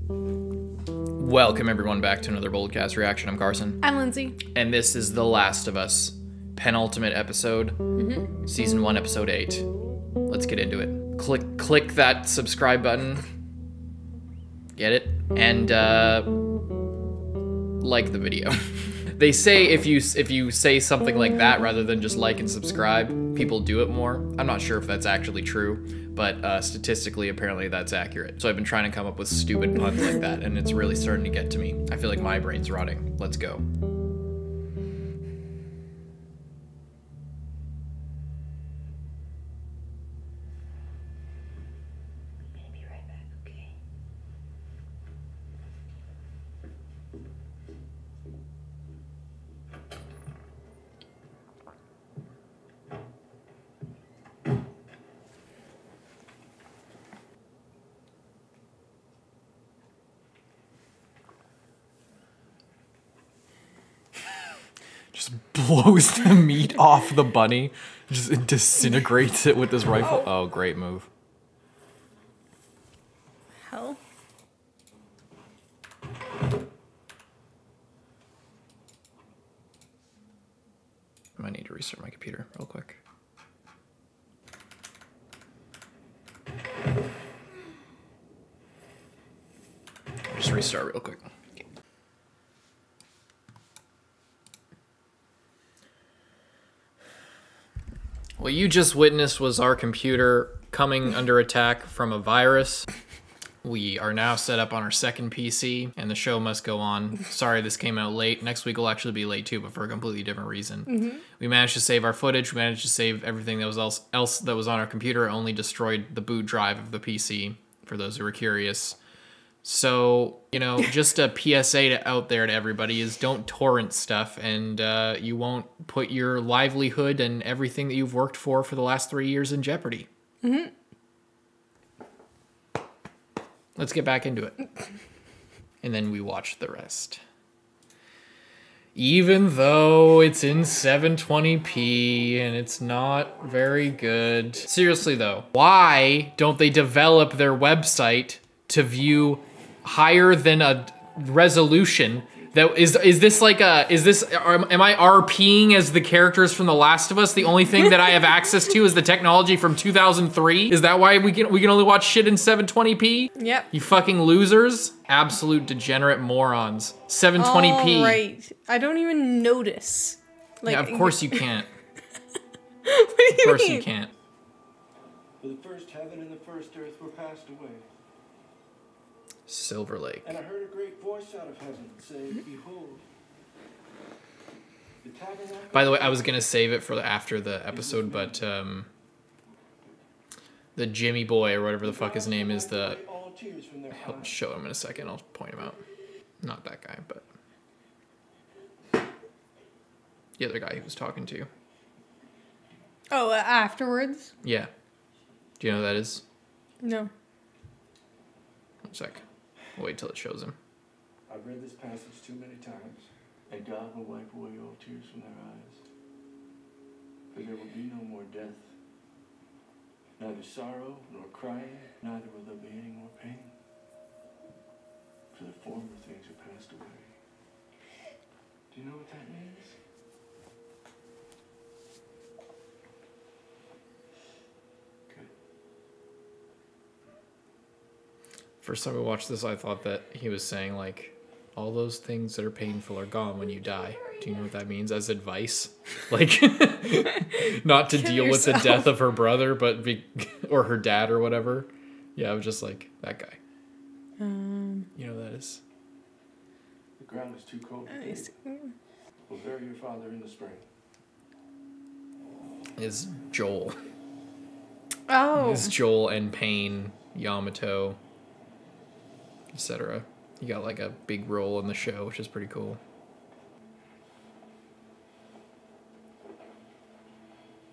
Welcome everyone back to another Boldcast reaction. I'm Carson. I'm Lindsay. And this is The Last of Us, penultimate episode, season 1, episode 8. Let's get into it. Click that subscribe button. Get it? And like the video. They say if you say something like that rather than just like and subscribe, people do it more. I'm not sure if that's actually true, but statistically, apparently that's accurate. So I've been trying to come up with stupid puns like that, and it's really starting to get to me. I feel like my brain's rotting. Let's go. Just blows the meat off the bunny. Just disintegrates it with this rifle. Oh, great move. Hell. I might need to restart my computer real quick. Just restart real quick. What you just witnessed was our computer coming under attack from a virus. We are now set up on our second PC, and the show must go on. Sorry this came out late. Next week will actually be late too, but for a completely different reason. We managed to save our footage. We managed to save everything that was else that was on our computer. It only destroyed the boot drive of the PC, for those who were curious. So, you know, just a PSA out there to everybody is don't torrent stuff, and you won't put your livelihood and everything that you've worked for the last 3 years in jeopardy. Let's get back into it. And then we watch the rest. Even though it's in 720p and it's not very good. Seriously though, why don't they develop their website to view higher than a resolution? That is this like a, am I RPing as the characters from The Last of Us? The only thing that I have access to is the technology from 2003? Is that why we can only watch shit in 720p? Yep. You fucking losers. Absolute degenerate morons. 720p. Right. I don't even notice. Like, yeah, of course you can't. What do you Of course mean? you can't. For the first heaven and the first earth were passed away. Silver Lake. And I heard a great voice out of heaven say, Behold, the tabernacle... By the way, I was gonna save it for after the episode, but the Jimmy boy or whatever the fuck his name is, the... I'll show him in a second, I'll point him out. Not that guy, but... the other guy he was talking to. Oh, afterwards? Yeah. Do you know who that is? No. 1 sec. I'll wait till it shows him. I've read this passage too many times, and God will wipe away all tears from their eyes. For there will be no more death, neither sorrow nor crying, neither will there be any more pain. For the former things are passed away. Do you know what that means? Good. First time I watched this, I thought that he was saying, like, all those things that are painful are gone when you die. Do you know what that means as advice? Like, not to deal with the death of her brother, but or her dad or whatever. Yeah, I was just like, that guy. You know who that is? The ground is too cold to dig. We'll bury your father in the spring. Is Joel. Oh. Is Joel and Payne, Yamato, etc. He got like a big role in the show, which is pretty cool.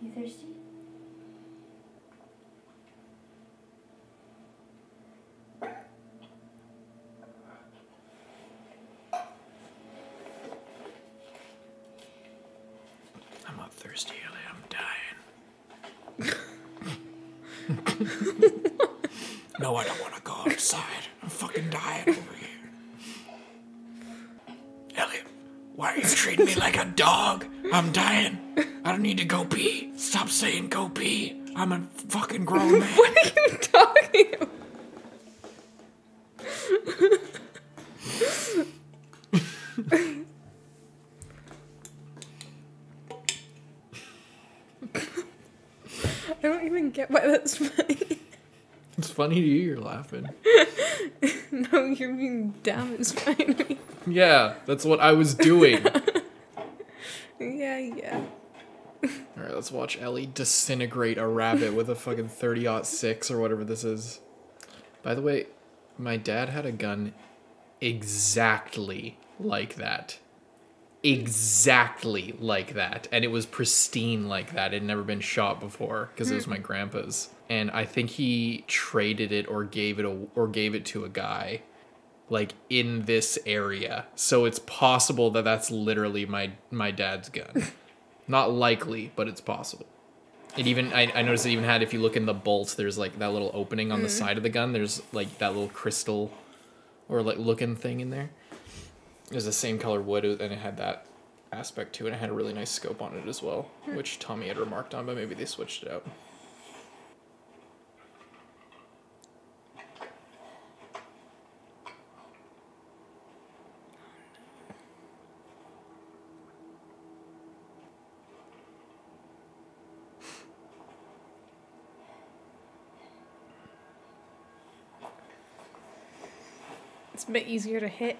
You thirsty? I'm not thirsty, Ellie. I'm dying. No, I don't want to go outside. I'm fucking dying over here. Elliot, why are you treating me like a dog? I'm dying. I don't need to go pee. Stop saying go pee. I'm a fucking grown man. What are you talking about? I don't even get why that's funny. It's funny to you, you're laughing. No, you're being dumb is funny. Yeah, that's what I was doing. Yeah. Alright, let's watch Ellie disintegrate a rabbit with a fucking 30-06 or whatever this is. By the way, my dad had a gun exactly like that. Exactly like that. And it was pristine like that. It had never been shot before because it was my grandpa's. And I think he traded it or gave it to a guy like in this area. So it's possible that that's literally my dad's gun. Not likely, but it's possible. It even, I noticed it even had, if you look in the bolts, there's like that little opening on the side of the gun. There's like that little crystal or like looking thing in there. It was the same color wood and it had that aspect to it. It had a really nice scope on it as well, which Tommy had remarked on, but maybe they switched it out. It's a bit easier to hit.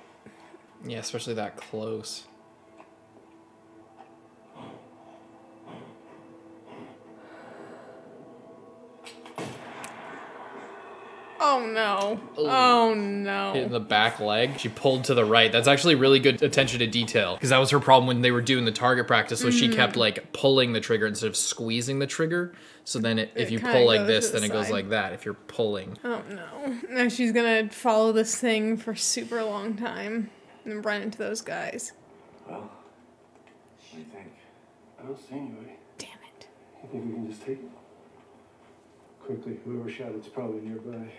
Yeah, especially that close. Oh no. Oh no. Hit in the back leg. She pulled to the right. That's actually really good attention to detail because that was her problem when they were doing the target practice. So she kept like pulling the trigger instead of squeezing the trigger. So then if you kinda pull like goes this, to the then it goes side. like that. If you're pulling. Oh no. Now she's gonna follow this thing for a super long time and run into those guys. Well, what do you think? I don't see anybody. Damn it. You think we can just take it? Quickly, whoever shot it's probably nearby.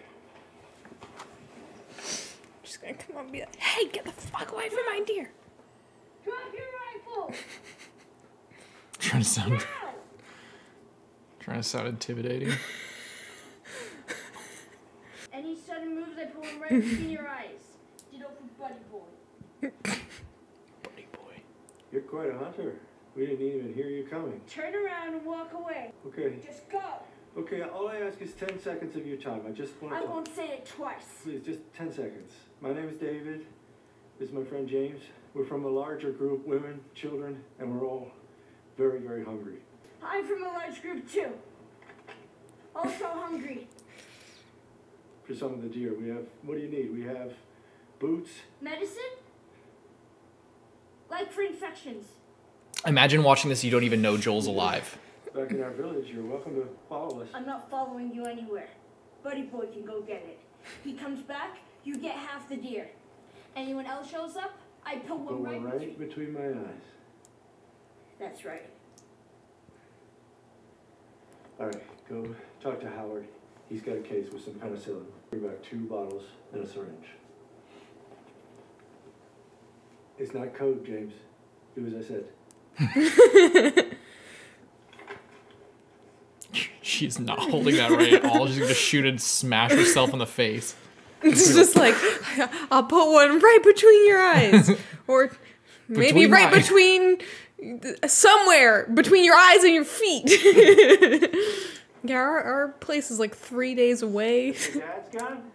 She's gonna come up and be like, hey, get the fuck away from my deer. Drop your rifle! Trying to sound Now! intimidating. Any sudden moves, I pull him right between your eyes. Ditto for Buddy Boy. Buddy boy. You're quite a hunter. We didn't even hear you coming. Turn around and walk away. Okay. Just go. Okay, all I ask is 10 seconds of your time. I just want I to... won't say it twice. Please, just 10 seconds. My name is David. This is my friend James. We're from a larger group, women, children, and we're all very, very hungry. I'm from a large group too. Also hungry. For some of the deer, we have... What do you need? We have boots. Medicine? Like for infections. Imagine watching this, you don't even know Joel's alive. Back in our village, you're welcome to follow us. I'm not following you anywhere. Buddy Boy can go get it. He comes back, you get half the deer. Anyone else shows up, I put Put one right one between. right between my eyes. That's right. All right, go talk to Howard. He's got a case with some penicillin. Bring back 2 bottles and a syringe. It's not code, James. Do as I said. She's not holding that right at all. She's gonna shoot and smash herself in the face. It's just like, I'll put one right between your eyes. Or maybe Between right my- between, somewhere between your eyes and your feet. Yeah, our place is like 3 days away. Dad's gun?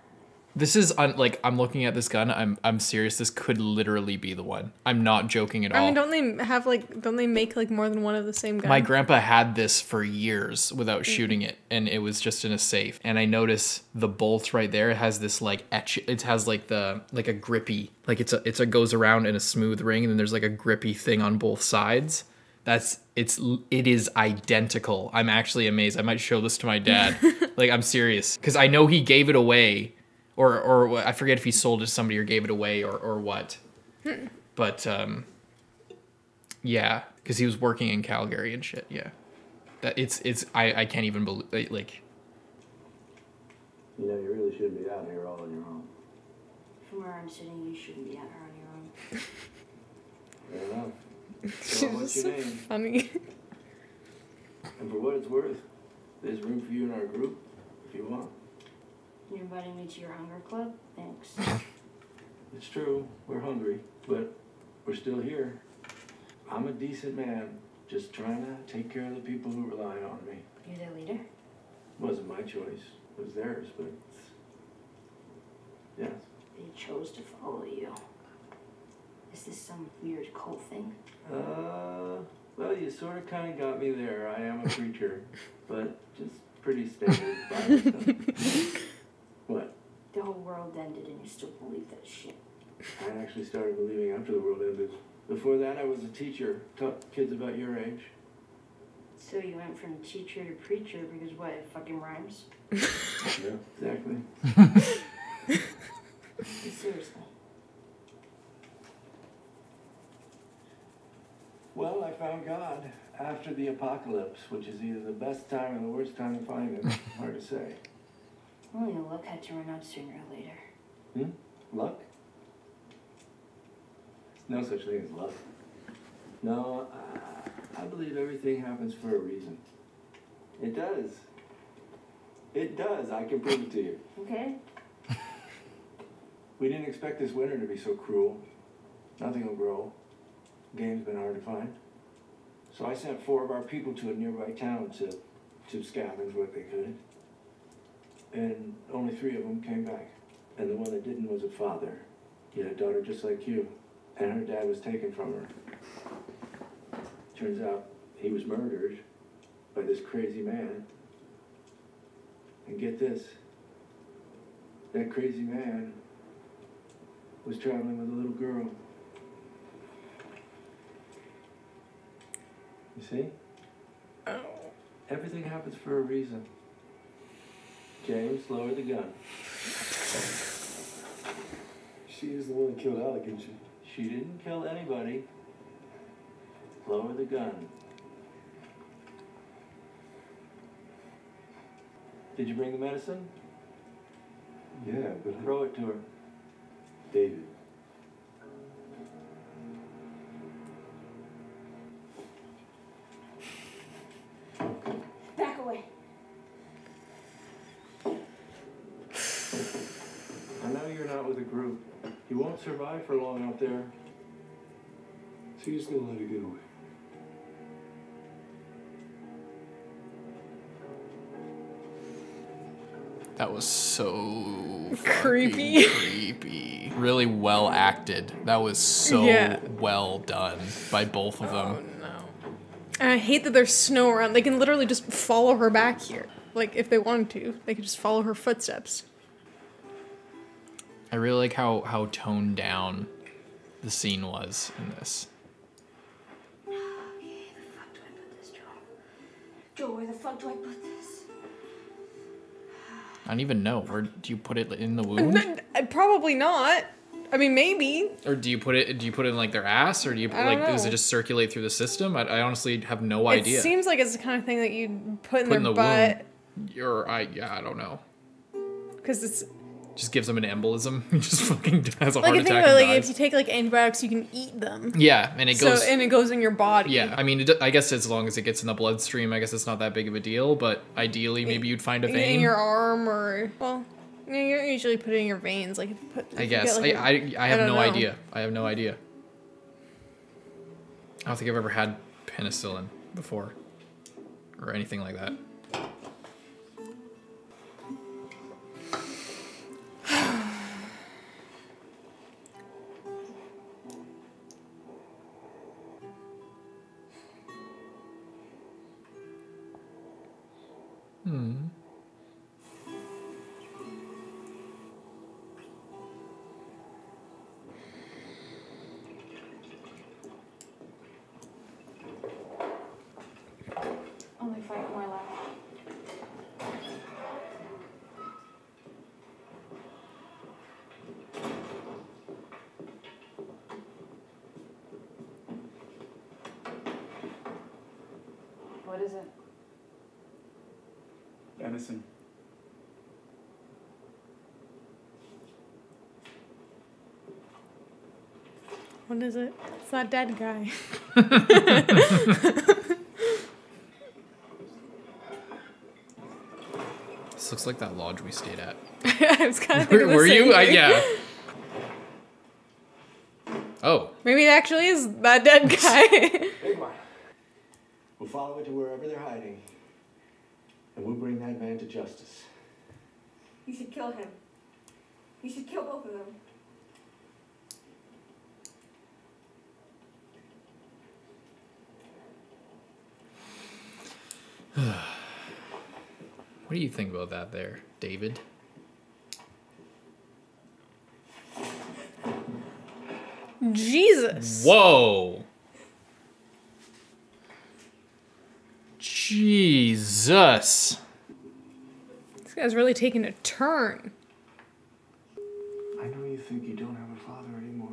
This is like I'm looking at this gun. I'm serious. This could literally be the one. I'm not joking at all. I mean, don't they make like more than one of the same gun? My grandpa had this for years without shooting it, and it was just in a safe. And I notice the bolt right there. It has this like etch. It has like a grippy, like it goes around in a smooth ring, and then there's like a grippy thing on both sides. It is identical. I'm actually amazed. I might show this to my dad. Like, I'm serious, because I know he gave it away, or I forget if he sold it to somebody or gave it away or what. But yeah, because he was working in Calgary and shit. Yeah, that I can't even believe, like. You know, you really shouldn't be out here all on your own. From where I'm sitting, you shouldn't be out here on your own. Fair enough. She's So what's just your so name? funny. And for what it's worth, there's room for you in our group if you want. You're inviting me to your hunger club? Thanks. It's true, we're hungry, but we're still here. I'm a decent man, just trying to take care of the people who rely on me. You're their leader? Wasn't my choice, it was theirs, but yes. They chose to follow you. Is this some weird cult thing? Well, you sort of kind of got me there. I am a preacher, but just pretty standard Bible stuff. What? The whole world ended and you still believe that shit. I actually started believing after the world ended. Before that, I was a teacher, taught kids about your age. So you went from teacher to preacher because what, it fucking rhymes? Yeah, exactly. Seriously. Well, I found God after the apocalypse, which is either the best time or the worst time to find him. Hard to say. Only the luck had to run out sooner or later. Luck? No such thing as luck. No, I believe everything happens for a reason. It does. It does. I can prove it to you. Okay? We didn't expect this winter to be so cruel. Nothing will grow. Game's been hard to find. So I sent 4 of our people to a nearby town to scavenge what they could. And only 3 of them came back. And the one that didn't was a father. He had a daughter just like you. And her dad was taken from her. Turns out he was murdered by this crazy man. And get this, that crazy man was traveling with a little girl. You see? Oh. Everything happens for a reason. James, lower the gun. She is the one that killed Alec, isn't she? She didn't kill anybody. Lower the gun. Did you bring the medicine? Yeah, but Throw it to her. David. Back away. I know you're not with a group. You won't survive for long out there. So you're just gonna let her get away. That was so Creepy. fucking creepy. Really well acted. That was so Yeah. well done by both of them. Oh no. And I hate that there's snow around. They can literally just follow her back here. Like, if they wanted to, they could just follow her footsteps. I really like how toned down the scene was in this. Okay, the fuck do I put this, Joe? Joe, where the fuck do I put this? I don't even know. Where do you put it in the wound? Probably not. I mean, maybe. Or do you put it in like their ass, or do you I like don't does it know. just circulate through the system? I honestly have no idea. It seems like it's the kind of thing that you'd put in Put in their the butt. wound. I don't know. Because it's Just gives him an embolism. He just fucking has a like heart I think attack that, and like dies. if you take like antibiotics, you can eat them. Yeah, and it goes. and it goes in your body. Yeah, I mean, I guess as long as it gets in the bloodstream, I guess it's not that big of a deal. But ideally, maybe you'd find a In vein. your arm or you don't usually put it in your veins. Like if you put. I if you guess. get, like, I have don't no know. idea. I have no idea. I don't think I've ever had penicillin before, or anything like that. Only 5 more left. What is it? Venison. What is it? It's that dead guy. This looks like that lodge we stayed at. I was kind of thinking the Were same you? thing. Yeah. Oh. Maybe it actually is that dead guy. Big one. We'll follow it to wherever they're hiding. And we'll bring that man to justice. You should kill him. You should kill both of them. What do you think about that there, David? Jesus. Whoa. Jesus. This guy's really taking a turn. I know you think you don't have a father anymore.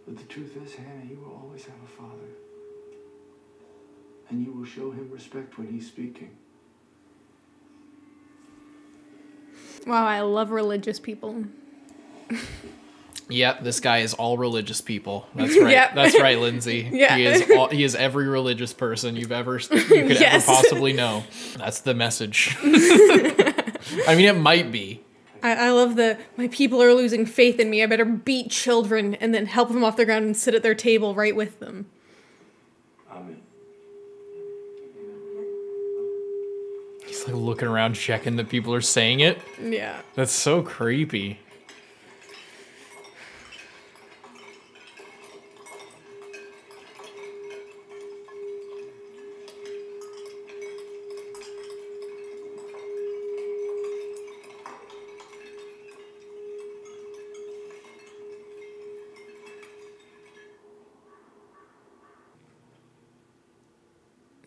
But the truth is, Hannah, you will always have a father. And you will show him respect when he's speaking. Wow, I love religious people. Yeah, this guy is all religious people. That's right. Yep. That's right, Lindsay. Yeah. He is every religious person you could Yes. ever possibly know. That's the message. I mean, it might be. I love my people are losing faith in me. I better beat children and then help them off the ground and sit at their table right with them. Amen. He's like looking around, checking that people are saying it. Yeah. That's so creepy.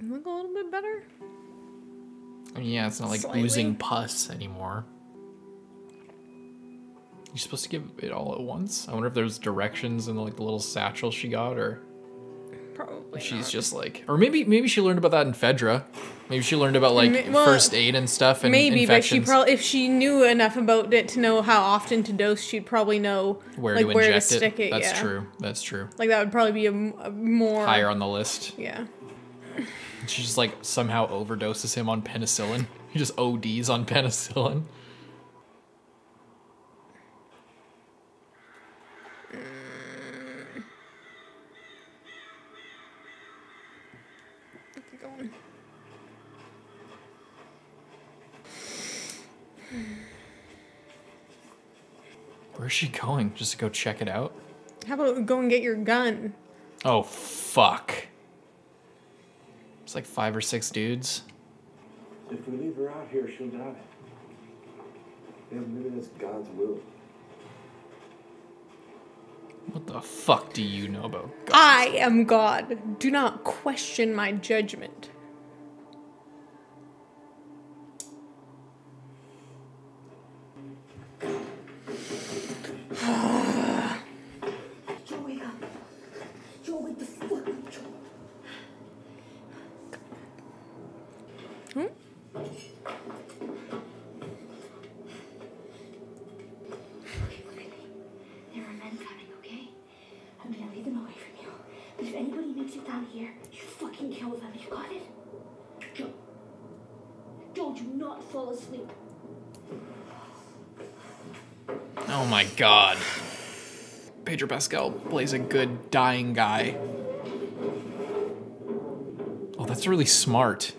Look a little bit better. I mean, yeah, it's not like Slightly. oozing pus anymore. You're supposed to give it all at once? I wonder if there's directions in like the little satchel she got, or Probably she's not. just like, or maybe she learned about that in Fedra. Maybe she learned about like Well, first aid and stuff and Maybe, infections. but she probably, if she knew enough about it to know how often to dose, she'd probably know where like to where to inject stick it. That's Yeah. true. That's true. Like that would probably be a more Higher on the list. Yeah. She just like somehow overdoses him on penicillin. He just ODs on penicillin. Keep going. Where's she going? Just to go check it out? How about go and get your gun? Oh, fuck. It's like 5 or 6 dudes. If we leave her out here, she'll die. Yeah, maybe that's God's will. What the fuck do you know about God? I am God. Do not question my judgment. Joe, wake up. Joe, wake the fuck up, Joe. Okay, look at me. There are men coming, okay? I'm gonna lead them away from you. But if anybody makes it down here, you fucking kill them. You got it? Joe. Joe, do not fall asleep. Oh my god. Pedro Pascal plays a good dying guy. Oh, that's really smart.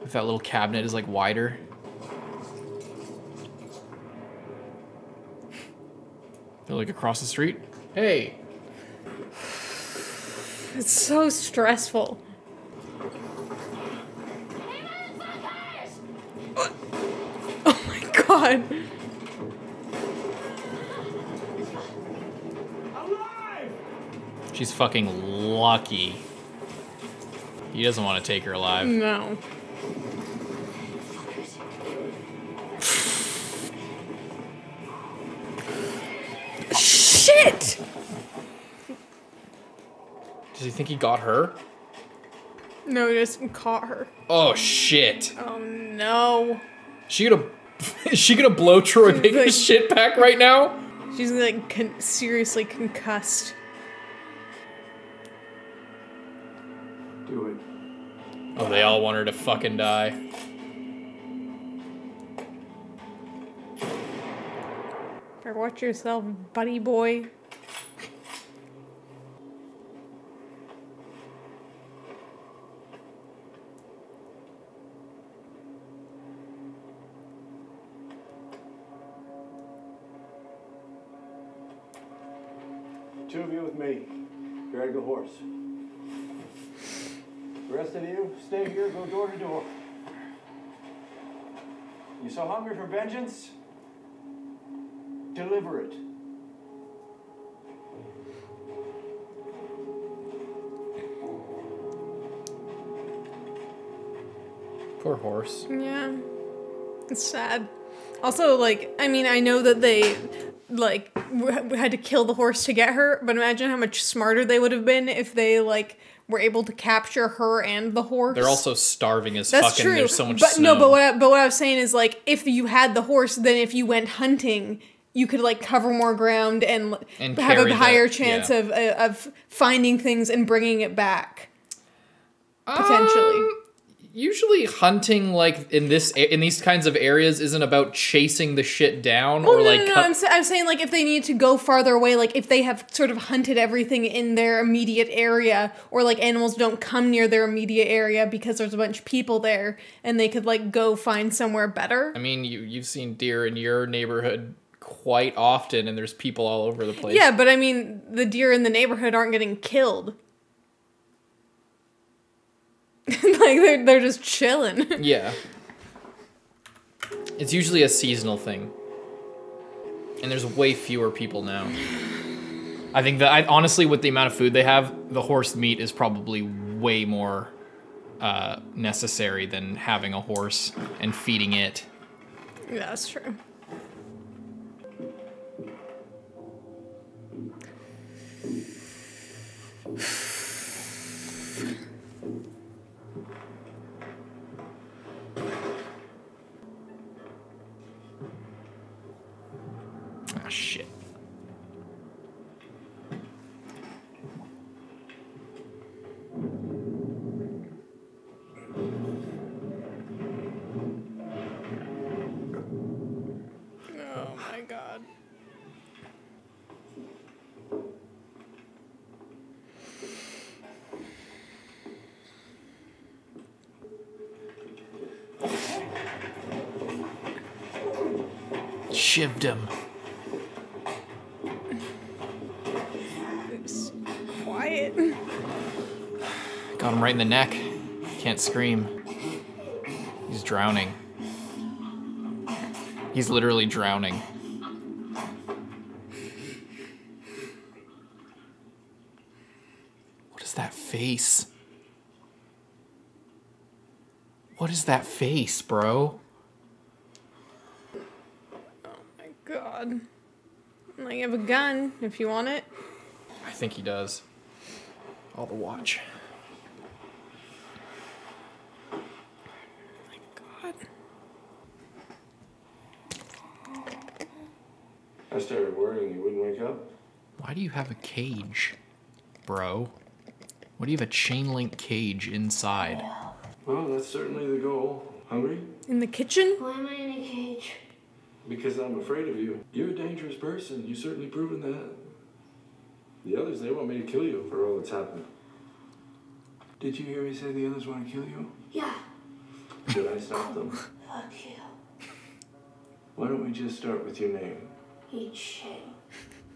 If that little cabinet is like wider. They're like across the street. Hey. It's so stressful. Oh my god. She's fucking lucky. He doesn't want to take her alive. No. Shit! Does he think he got her? No, he just caught her. Oh shit. Oh no. She could have Is she gonna blow Troy Baker's shit back right now? She's like seriously concussed. Do it. Oh, they all want her to fucking die. Better watch yourself, buddy boy. Two of you with me. Drag the horse. The rest of you, stay here, go door to door. You so hungry for vengeance? Deliver it. Poor horse. Yeah. It's sad. Also, like, I mean, I know that they, like, had to kill the horse to get her, but imagine how much smarter they would have been if they, like, were able to capture her and the horse. They're also starving as That's fucking. true. There's so much but snow. no, but what I was saying is, like, if you had the horse, then if you went hunting, you could like cover more ground and have carry a higher the- chance yeah. of finding things and bringing it back. Potentially. Usually hunting like in these kinds of areas isn't about chasing the shit down Oh, or no, like no, I'm saying like if they need to go farther away, like if they have sort of hunted everything in their immediate area, or like animals don't come near their immediate area because there's a bunch of people there, and they could like go find somewhere better. I mean, you've seen deer in your neighborhood quite often, and there's people all over the place. Yeah, but I mean, the deer in the neighborhood aren't getting killed. Like they're just chilling. Yeah. It's usually a seasonal thing. And there's way fewer people now. I think that honestly, with the amount of food they have, the horse meat is probably way more necessary than having a horse and feeding it. Yeah, that's true. Ah, shit. Oh my god. Shivved him. It's quiet. Got him right in the neck. Can't scream. He's drowning. He's literally drowning. What is that face? What is that face, bro? My god. Like, you have a gun if you want it. I think he does. All the watch. God. I started worrying you wouldn't wake up. Why do you have a cage, bro? Why do you have a chain link cage inside? Well, that's certainly the goal. Hungry? In the kitchen? Why am I in a cage? Because I'm afraid of you. You're a dangerous person. You've certainly proven that. The others, they want me to kill you for all that's happened. Did you hear me say the others want to kill you? Yeah. Should I stop them? Fuck you. Why don't we just start with your name? Eat shit.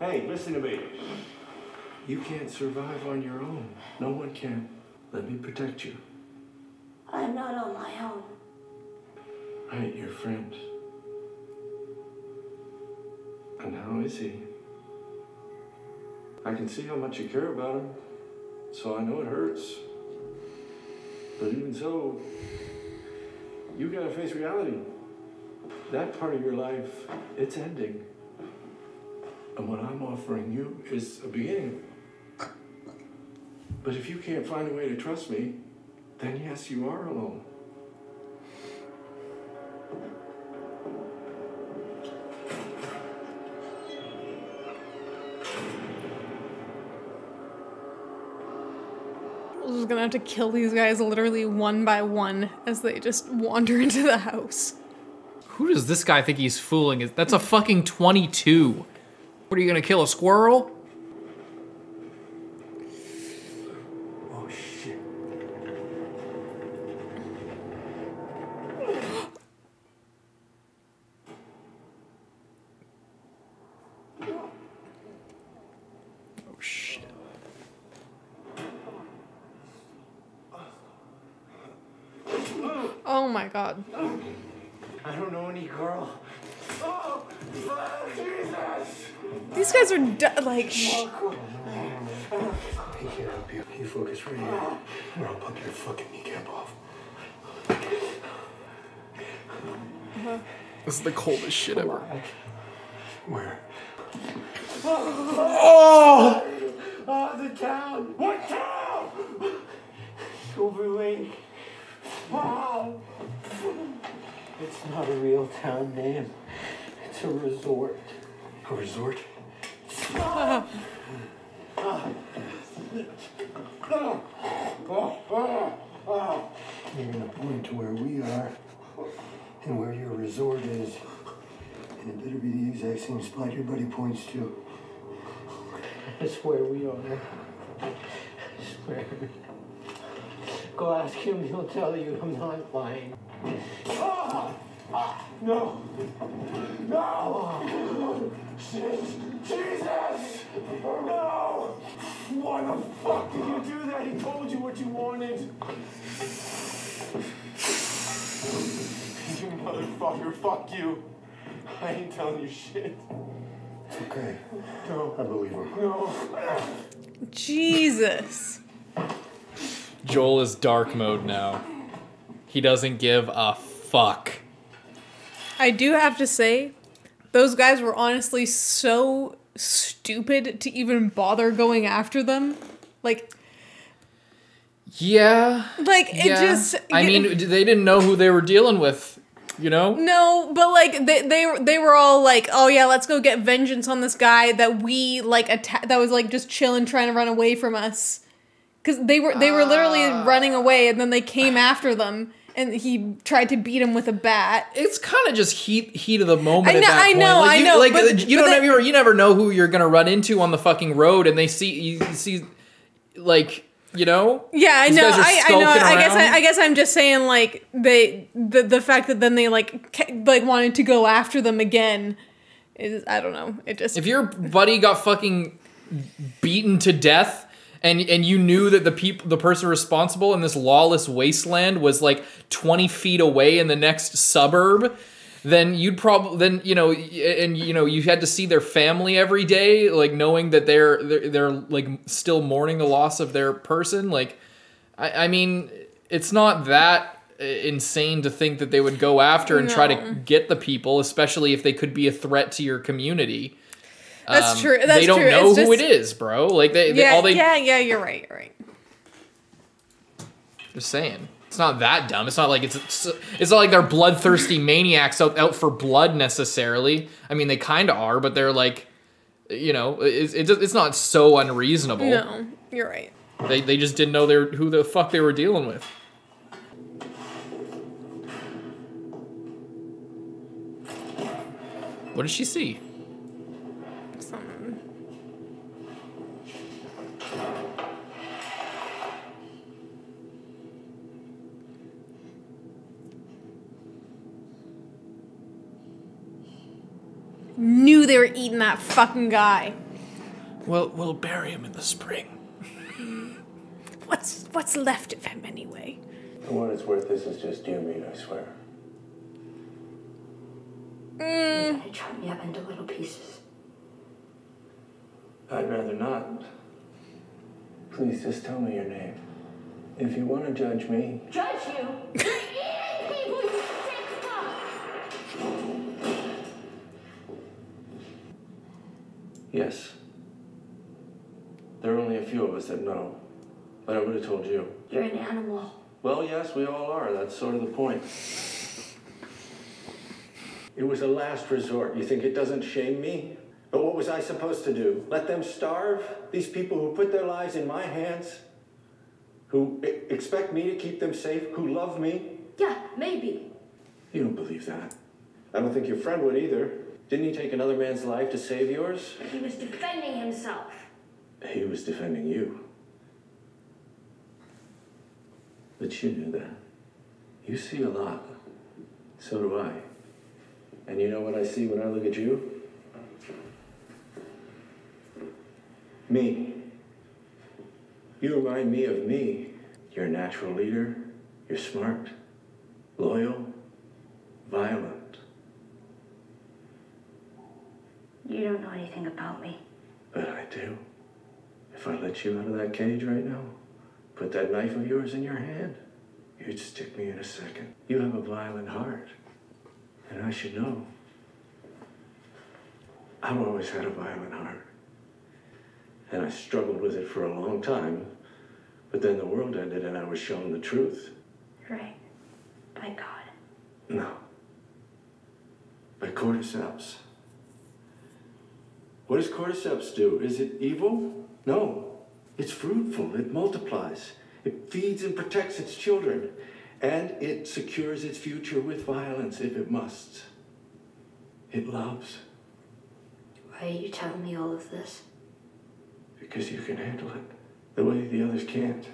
Hey, listen to me. You can't survive on your own. No one can. Let me protect you. I'm not on my own. Right, your friend. And how is he? I can see how much you care about him, so I know it hurts. But even so, you gotta face reality. That part of your life, it's ending. And what I'm offering you is a beginning. But if you can't find a way to trust me, then yes, you are alone. just gonna have to kill these guys literally one by one as they just wander into the house. Who does this guy think he's fooling? That's a fucking 22. What are you gonna kill, a squirrel? Oh, shit. Oh shit. Oh my god. I don't know any girl. Oh, Jesus! These guys are like. He can't help you. You focus right here, or I'll pop your fucking kneecap off. This is the coldest shit ever. Where? Oh, the town. What town? Silver Lake. Wow. It's not a real town name. It's a resort. A resort? You're gonna point to where we are and where your resort is. And it better be the exact same spot your buddy points to. That's where we are. I swear. Go ask him, he'll tell you I'm not lying. No! No! Jesus! No! Why the fuck did you do that? He told you what you wanted. You motherfucker, fuck you. I ain't telling you shit. It's okay. No. I believe him. No. Jesus. Joel is dark mode now. He doesn't give a fuck. I do have to say, those guys were honestly so stupid to even bother going after them. Like, Yeah. it just. I mean, they didn't know who they were dealing with, you know? No, but like they were all like, oh yeah, let's go get vengeance on this guy that we like that was like just chilling, trying to run away from us. Because they were literally running away, and then they came after them, and he tried to beat him with a bat. It's kind of just heat of the moment at that point. I know. You never know who you're gonna run into on the fucking road, and you see, like, you know. Yeah, I These know. guys are I know. skulking I around. guess I'm just saying, like, the fact that then they like wanted to go after them again is, I don't know. It just, If your buddy got fucking beaten to death, and you knew that the person responsible in this lawless wasteland was like 20 feet away in the next suburb, then you'd probably you had to see their family every day, like knowing that they're like still mourning the loss of their person. Like, I mean, it's not that insane to think that they would go after and try to get the people, especially if they could be a threat to your community. that's true. That's they don't true. know It's who just, it is, bro. Like Yeah, you're right. You're right. Just saying, it's not that dumb. It's not like it's not like they're bloodthirsty maniacs out for blood necessarily. I mean, they kind of are, but they're like, you know, it's not so unreasonable. No, you're right. They just didn't know who the fuck they were dealing with. What did she see? Something. Knew they were eating that fucking guy. Well, we'll bury him in the spring. What's left of him anyway? For what it's worth, this is just you and me, I swear. You gotta chop me up into little pieces. I'd rather not. Please, just tell me your name. If you want to judge me, Judge you? You're eating people, you sick fuck! yes. There are only a few of us that know, but I would have told you. You're an animal. Well, yes, we all are. That's sort of the point. It was a last resort. You think it doesn't shame me? But what was I supposed to do? Let them starve? These people who put their lives in my hands? Who expect me to keep them safe? Who love me? Yeah, maybe. You don't believe that. I don't think your friend would either. Didn't he take another man's life to save yours? He was defending himself. He was defending you. But you knew that. You see a lot. So do I. And you know what I see when I look at you? Me. You remind me of me. You're a natural leader. You're smart, loyal, violent. You don't know anything about me. But I do. If I let you out of that cage right now, put that knife of yours in your hand, you'd stick me in a second. You have a violent heart. And I should know. I've always had a violent heart. And I struggled with it for a long time. But then the world ended and I was shown the truth. Right. By God. No. By cordyceps. What does cordyceps do? Is it evil? No. It's fruitful. It multiplies. It feeds and protects its children. And it secures its future with violence if it must. It loves. Why are you telling me all of this? Because you can handle it the way the others can't.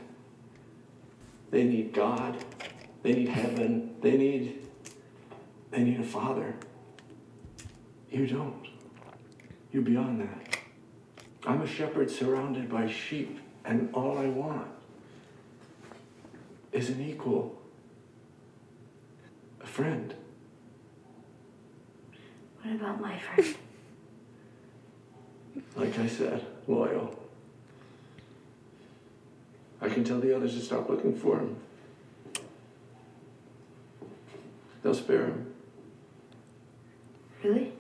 They need God. They need heaven. They need a father. You don't. You're beyond that. I'm a shepherd surrounded by sheep, and all I want is an equal, a friend. What about my friend? Like I said, loyal. I can tell the others to stop looking for him. They'll spare him. Really?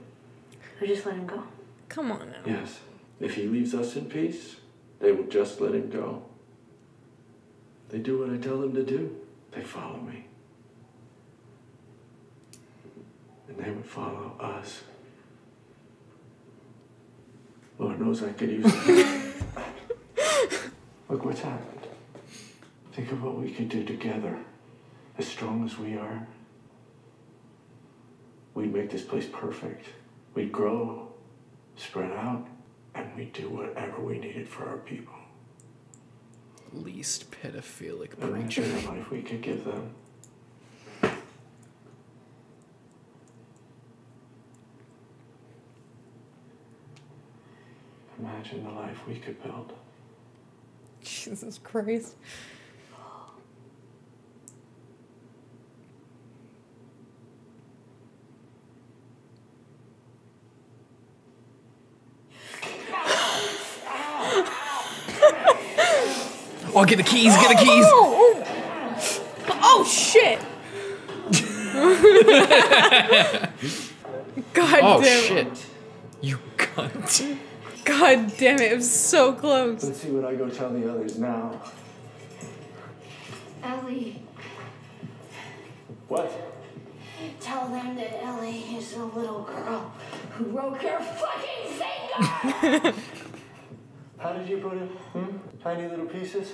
Or just let him go? Come on now. Yes. If he leaves us in peace, they will just let him go. They do what I tell them to do. They follow me. And they would follow us. Lord knows I could use it. Look what's happened. Think of what we could do together. As strong as we are, we'd make this place perfect. We'd grow, spread out, and we'd do whatever we needed for our people. Least pedophilic Imagine preacher. the life we could give them. Imagine the life we could build. Jesus Christ. Oh, get the keys, get the keys! Oh shit! God Oh, damn it. shit. You cunt. God damn it, it was so close. Let's see what I go tell the others now. Ellie, What? tell them that Ellie is a little girl who broke your fucking finger! How did you put it? Tiny little pieces?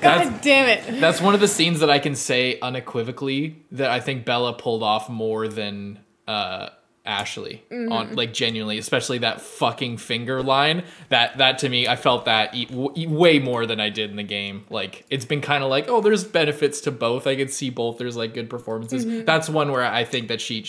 God damn it. That's one of the scenes that I can say unequivocally that I think Bella pulled off more than Ashley on, like, genuinely, especially that fucking finger line. That to me, I felt that way more than I did in the game. Like, it's been kind of like, oh, there's benefits to both. I could see both. There's like good performances. That's one where I think that she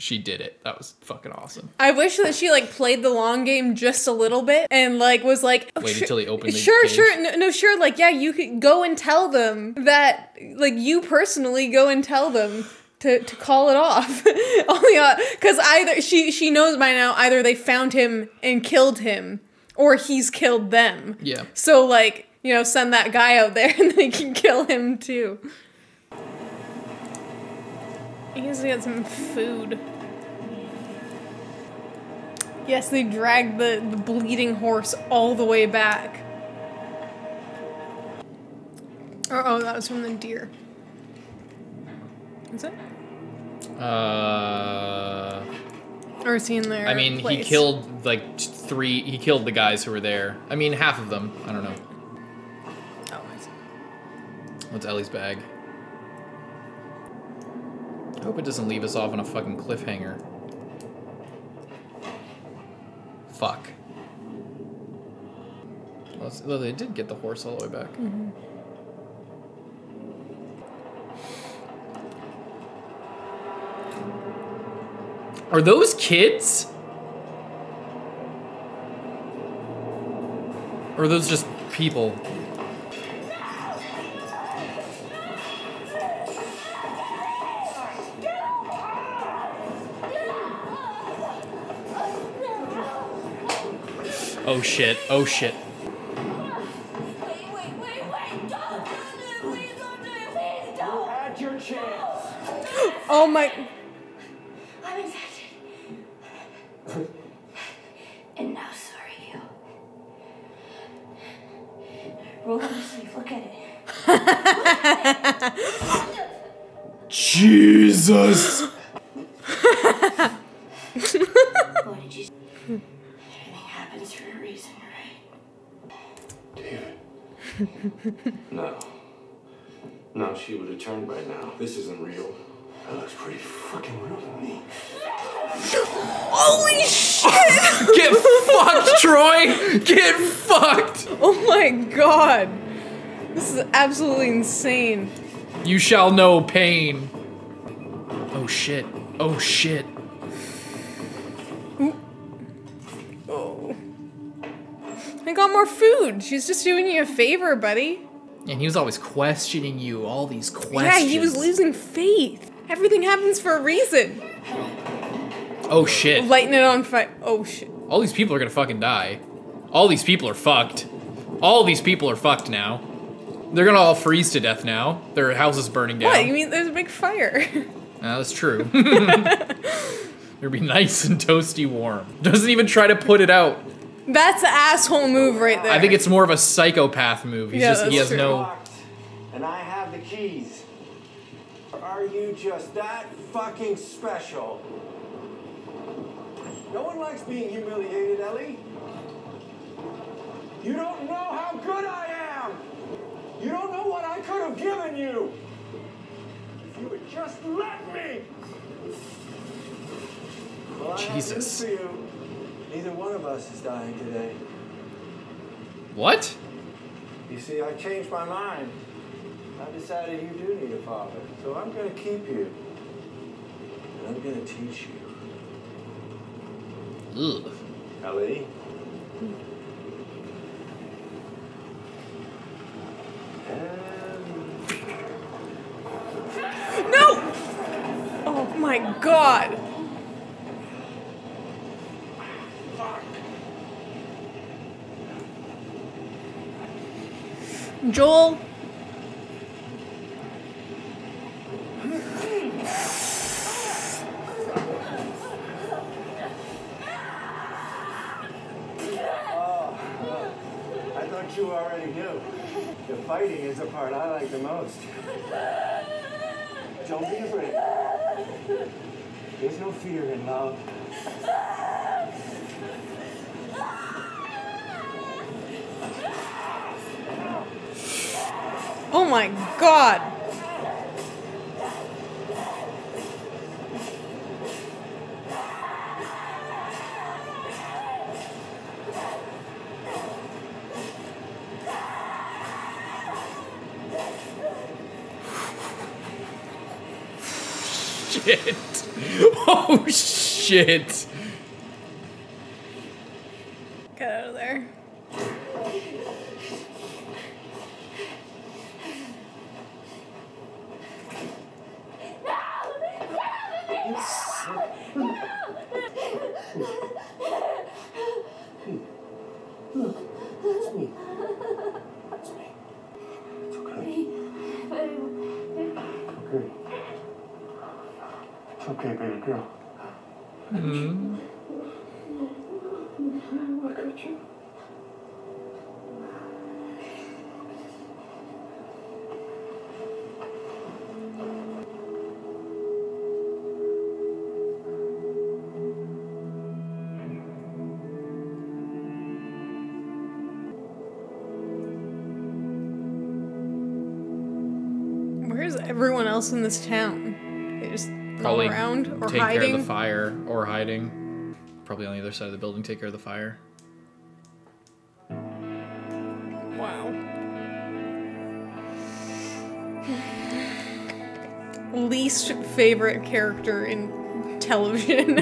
did it. That was fucking awesome. I wish that she like played the long game just a little bit and like was like, oh, Waited till he opened the sure, cage. sure, no, sure, like yeah, you could go and tell them that, like you personally go and tell them to call it off. Only because either she knows by now either they found him and killed him or he's killed them. Yeah. So like, you know, send that guy out there and they can kill him too. He needs to get some food. Yes, they dragged the bleeding horse all the way back. Oh, that was from the deer. Is it? Or is he in there? I mean, he killed like he killed the guys who were there. I mean, half of them. I don't know. Oh, I see. What's Ellie's bag? I hope it doesn't leave us off on a fucking cliffhanger. Fuck. Well, they did get the horse all the way back. Mm-hmm. Are those kids? Or are those just people? Oh shit, oh shit. Wait, don't do it, please don't do it, please don't. Had your chance. Oh my. I'm infected. And now so are you. Roll up your sleeve, look at it. Jesus! What did you say? Everything happens for a reason, right? David. No. No, she would have turned by now. This isn't real. That looks pretty fucking real to me. Holy shit! Get fucked, Troy! Get fucked! Oh my god. This is absolutely insane. You shall know pain. Oh shit. Oh shit. Oh. I got more food. She's just doing you a favor, buddy. And he was always questioning you, all these questions. Yeah, he was losing faith. Everything happens for a reason. Oh shit. Lighting it on fire. Oh shit. All these people are gonna fucking die. All these people are fucked. All these people are fucked now. They're gonna all freeze to death now. Their house is burning down. What? You mean there's a big fire? No, that's true. It'll be nice and toasty warm. Doesn't even try to put it out. That's an asshole move right there. I think it's more of a psychopath move. He's Yeah, just he that's has true. no. Locked, and I have the keys. Are you just that fucking special? No one likes being humiliated, Ellie. You don't know how good I am. You don't know what I could have given you. If you would just let me. Well, I have news Jesus. for you. Neither one of us is dying today. What? You see, I changed my mind. I decided you do need a father. So I'm going to keep you. And I'm going to teach you. Ugh. Ellie? No! Oh my god. Joel. I thought you already knew. The fighting is the part I like the most. Don't be afraid. There's no fear in love. Oh my god. Shit. Oh shit. Get out of there. It's me. It's me. It's okay. Okay. It's okay, baby girl. Mm. I got you. everyone else in this town? They just Probably roll around or take hiding? care of the fire or hiding. Probably on the other side of the building, take care of the fire. Wow. Least favorite character in television.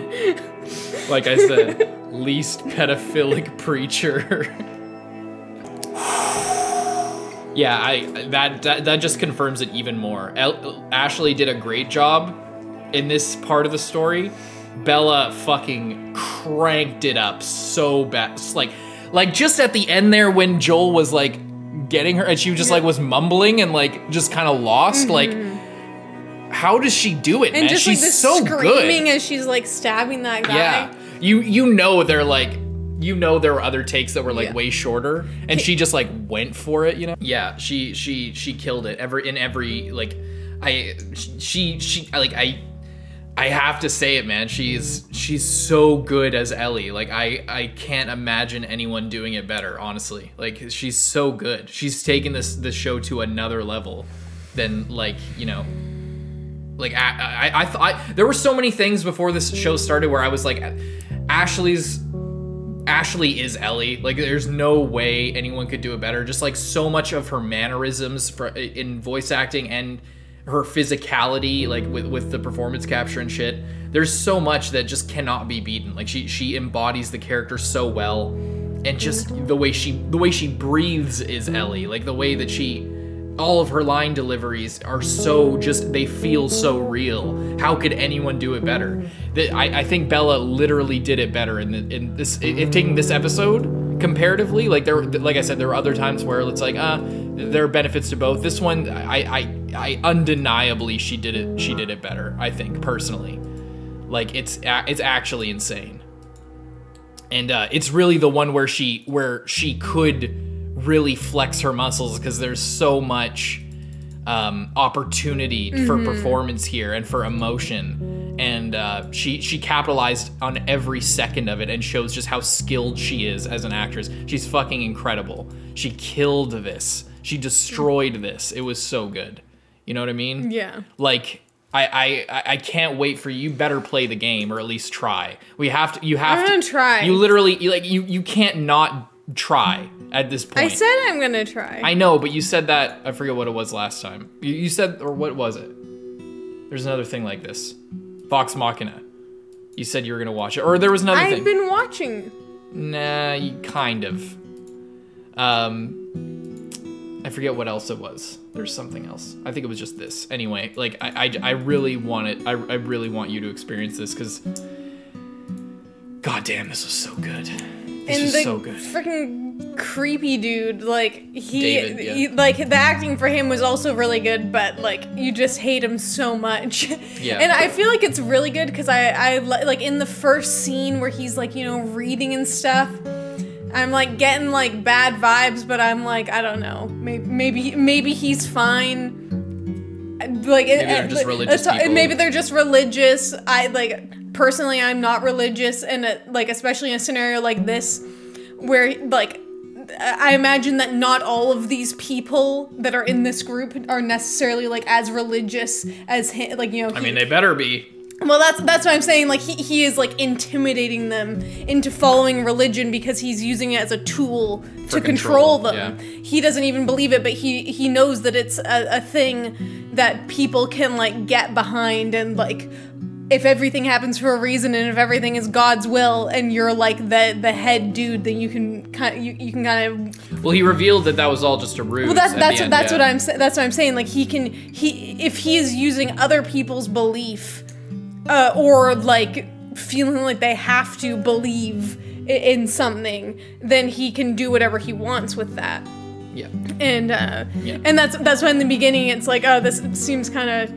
Like I said, least pedophilic preacher. Yeah, that just confirms it even more. Ashley did a great job in this part of the story. Bella fucking cranked it up so bad. Like just at the end there when Joel was like getting her and she just like was mumbling and like just kind of lost. Like, how does she do it, And man? just She's like this so screaming good. as she's like stabbing that guy. Yeah, you know they're like, you know there were other takes that were like Yeah. way shorter, and she just like went for it, you know? Yeah, she killed it. In every like, I have to say it, man. She's so good as Ellie. Like I can't imagine anyone doing it better, honestly. Like she's so good. She's taken this show to another level than like, you know, like I thought there were so many things before this show started where I was like, Ashley is Ellie. Like there's no way anyone could do it better. Just like so much of her mannerisms in voice acting and her physicality, like with the performance capture and shit. There's so much that just cannot be beaten. Like she embodies the character so well, and just the way she breathes is Ellie. Like the way that all of her line deliveries are so just, they feel so real. How could anyone do it better? I think Bella literally did it better in taking this episode comparatively. Like like I said, there were other times where it's like, there are benefits to both. This one, I undeniably she did it better. I think personally, like it's actually insane, and it's really the one where she could really flex her muscles because there's so much opportunity for performance here and for emotion, and she capitalized on every second of it and shows just how skilled she is as an actress. She's fucking incredible. She killed this. She destroyed this. It was so good. You know what I mean? Yeah. Like I can't wait for you. Better play the game or at least try. You have I'm gonna try. You literally you can't not try at this point. I said I'm gonna try. I know, but you said that, I forget what it was last time. You said, or what was it? There's another thing like this. Vox Machina. You said you were gonna watch it, or there was another thing. I've been watching. Nah, kind of. I forget what else it was. There's something else. I think it was just this. Anyway, like I really want it. I really want you to experience this because, god damn, this was so good. This was so good. Freaking creepy dude, like David, yeah. he like the acting for him was also really good, but like you just hate him so much. Yeah. And I feel like it's really good because I like in the first scene where he's like, you know, reading and stuff. I'm like getting like bad vibes, but I'm like, I don't know. Maybe he's fine. Like Maybe they're just religious people. Maybe they're just religious. I like personally, I'm not religious, and like especially in a scenario like this, where like I imagine that not all of these people that are in this group are necessarily like as religious as him. Like, you know, I mean, they better be. well, that's what I'm saying. Like he is like intimidating them into following religion because he's using it as a tool to control them. Yeah. He doesn't even believe it, but he knows that it's a thing that people can like get behind, and like if everything happens for a reason and if everything is God's will and you're like the head dude, then you can kind of. Well, he revealed that was all just a ruse. Well, that's what I'm saying. Like if he is using other people's belief. Or like feeling like they have to believe in something, then he can do whatever he wants with that. Yeah. And and that's why in the beginning it's like, oh, this seems kind of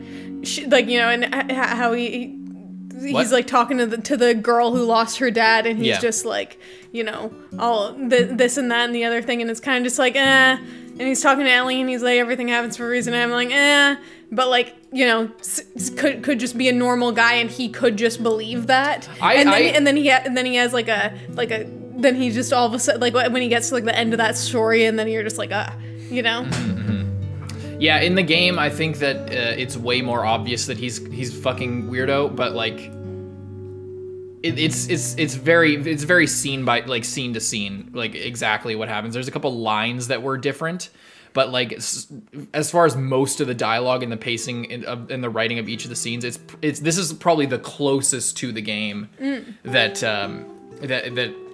like, you know, and how he's like talking to the girl who lost her dad, and he's just like, you know, all this and that and the other thing, and it's kind of just like, and he's talking to Ellie, and he's like, everything happens for a reason, and I'm like, but like, you know, could just be a normal guy, and he could just believe that, and then he has like a then he just all of a sudden, like when he gets to like the end of that story, and then you're just like, you know. Yeah, in the game, I think that it's way more obvious that he's fucking weirdo, but like, it's very scene by like scene to scene, like exactly what happens. There's a couple lines that were different, but like as far as most of the dialogue and the pacing and the writing of each of the scenes, this is probably the closest to the game that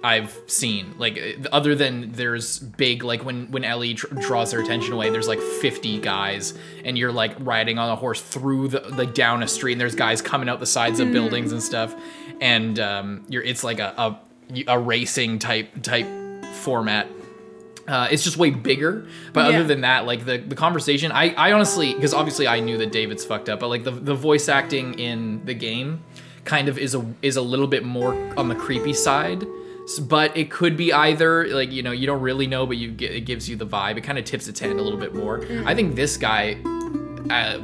I've seen. Like, other than there's big, like when Ellie draws their attention away, there's like 50 guys and you're like riding on a horse through like down a street and there's guys coming out the sides of buildings and stuff. And it's like a racing type format. It's just way bigger. But other than that, like the conversation, I honestly, because obviously I knew that David's fucked up, but like the voice acting in the game kind of is a little bit more on the creepy side. But it could be either, like, you know, you don't really know, but it gives you the vibe. It kind of tips its hand a little bit more. I think this guy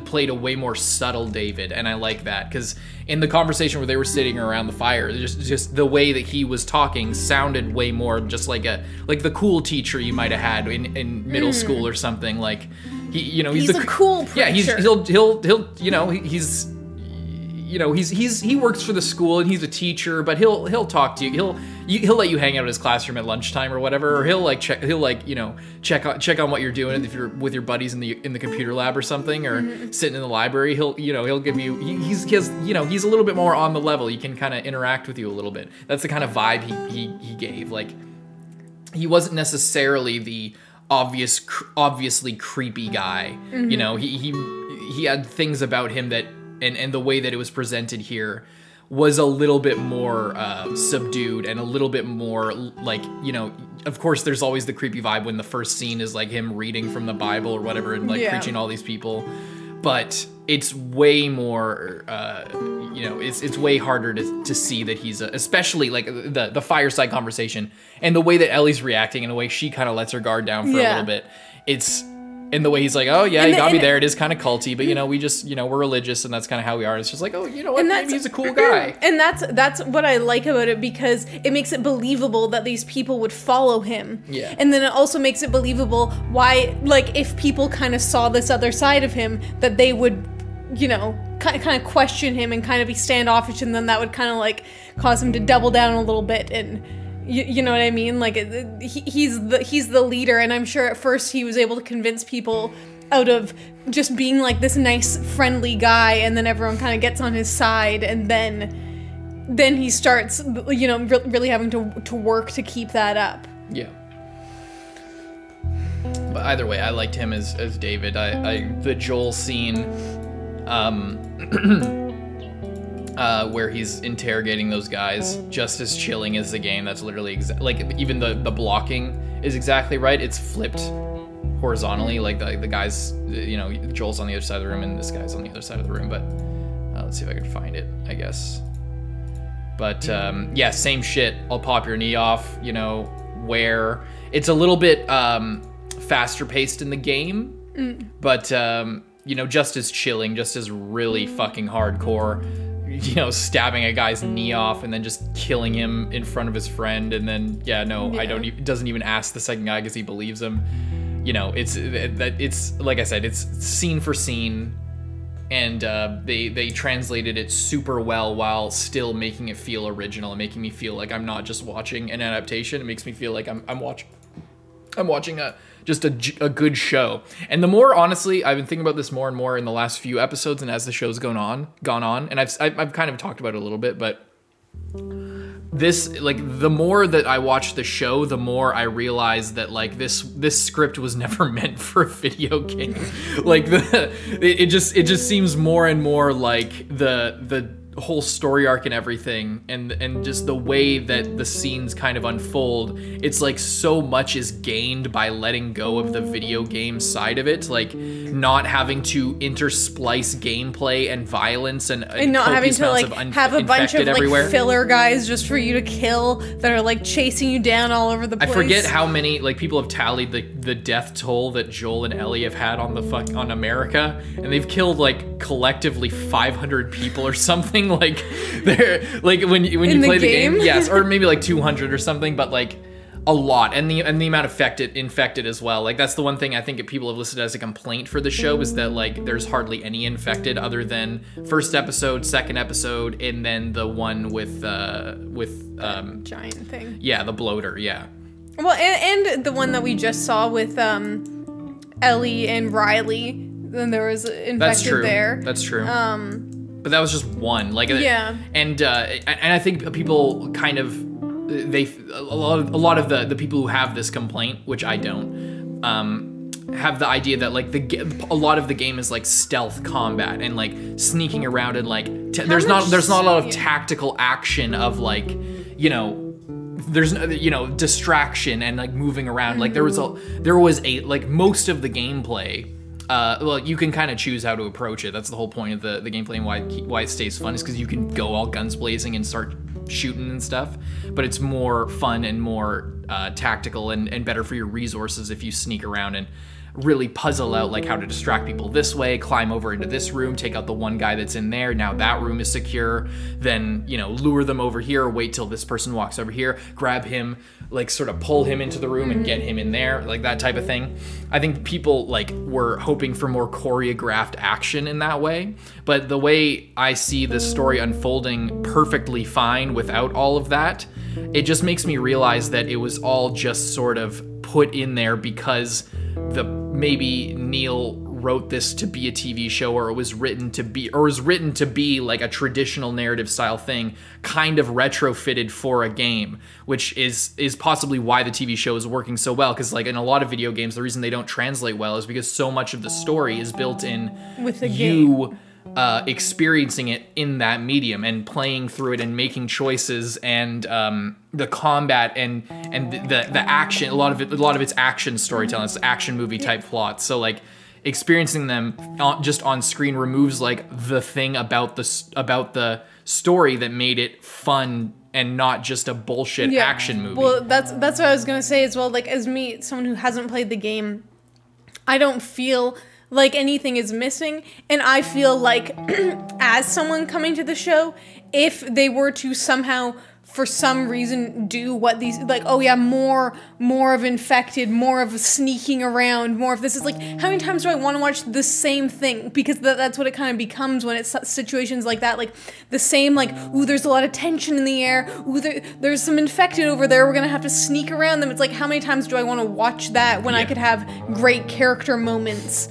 played a way more subtle David, and I like that, because in the conversation where they were sitting around the fire, just the way that he was talking sounded way more just like the cool teacher you might have had in middle school or something. Like, he's a cool preacher. Yeah, he works for the school and he's a teacher, but he'll talk to you. He'll let you hang out in his classroom at lunchtime or whatever, or he'll check on what you're doing if you're with your buddies in the computer lab or something, or sitting in the library. He'll give you, he's a little bit more on the level. He can kind of interact with you a little bit. That's the kind of vibe he gave. Like, he wasn't necessarily the obviously creepy guy. You know, he had things about him that, and the way that it was presented here was a little bit more subdued and a little bit more like, you know, of course there's always the creepy vibe when the first scene is like him reading from the Bible or whatever and like preaching to all these people, but it's way more it's way harder to see that he's especially like the fireside conversation and the way that Ellie's reacting and the way she kind of lets her guard down for a little bit. And the way he's like, oh yeah, you got me there. It is kind of culty, but we just, we're religious and that's kind of how we are. It's just like, oh, you know what? Maybe he's a cool guy. And that's what I like about it, because it makes it believable that these people would follow him. Yeah. And then it also makes it believable why, like, if people kind of saw this other side of him, that they would, kind of question him and kind of be standoffish, and then that would kind of like cause him to double down a little bit and. You know what I mean? Like, he's the leader, and I'm sure at first he was able to convince people out of just being like this nice, friendly guy, and then everyone kind of gets on his side, and then he starts, really having to work to keep that up. Yeah. But either way, I liked him as David. The Joel scene, where he's interrogating those guys, just as chilling as the game. That's literally like, even the blocking is exactly right. It's flipped horizontally, like the guys, Joel's on the other side of the room and this guy's on the other side of the room. But let's see if I can find it, I guess. But yeah, same shit. I'll pop your knee off, where it's a little bit faster paced in the game, but just as chilling, just as really fucking hardcore. Stabbing a guy's knee off and then just killing him in front of his friend, and then doesn't even ask the second guy because he believes him. It's like I said, it's scene for scene, and they translated it super well while still making it feel original and making me feel like I'm not just watching an adaptation. It makes me feel like I'm watching just a good show. And the more, honestly, I've been thinking about this more and more in the last few episodes, and as the show's gone on, and I've kind of talked about it a little bit, but this, like, the more that I watch the show, the more I realize that, like, this script was never meant for a video game. Like, it just seems more and more like the whole story arc and everything, and just the way that the scenes kind of unfold, it's like so much is gained by letting go of the video game side of it, like not having to intersplice gameplay and violence and not having to like have a bunch of everywhere. Like filler guys just for you to kill that are like chasing you down all over the place. I forget how many like people have tallied the death toll that Joel and Ellie have had on on America, and they've killed like collectively 500 people or something. Like they're like when you play the game, yes, or maybe like 200 or something, but like A lot, and the amount of infected as well. Like that's the one thing I think people have listed as a complaint for the show is that like there's hardly any infected other than first episode, second episode, and then the one with giant thing. Yeah, the bloater. Yeah. Well, and the one that we just saw with Ellie and Riley. Then there was infected That's true. there. That's true. But that was just one. Like yeah. And I think people kind of a lot of the people who have this complaint, which I don't, have the idea that like a lot of the game is like stealth combat and like sneaking around and like there's not a lot of tactical action of like, you know, there's distraction and like moving around. Like there was a like most of the gameplay. Well, you can kind of choose how to approach it. That's the whole point of the gameplay and why it stays fun is because you can go all guns blazing and start shooting and stuff. But it's more fun and more tactical and better for your resources if you sneak around and really puzzle out like how to distract people this way, climb over into this room, take out the one guy that's in there. Now that room is secure. Then, you know, lure them over here, wait till this person walks over here, grab him, like sort of pull him into the room and get him in there, like that type of thing. I think people like were hoping for more choreographed action in that way, but the way I see the story unfolding perfectly fine without all of that, it just makes me realize that it was all just sort of put in there because maybe Neil wrote this to be a TV show, or it was written to be like a traditional narrative style thing, kind of retrofitted for a game, which is possibly why the TV show is working so well. Because like in a lot of video games, the reason they don't translate well is because so much of the story is built in with the game. Experiencing it in that medium and playing through it and making choices and the combat and the action, a lot of it's action storytelling, it's action movie type plots. So like experiencing them just on screen removes like the thing about the story that made it fun and not just a bullshit action movie. Well, that's what I was gonna say as well. Like as me, someone who hasn't played the game, I don't feel like anything is missing, and I feel like as someone coming to the show, if they were to somehow for some reason do what these, like, oh yeah, more of infected, more of sneaking around, more of this, is like, how many times do I want to watch the same thing? Because that's what it kind of becomes when it's situations like that, like the same, like, ooh, there's a lot of tension in the air, ooh, there's some infected over there, we're gonna have to sneak around them. It's like, how many times do I want to watch that when I could have great character moments?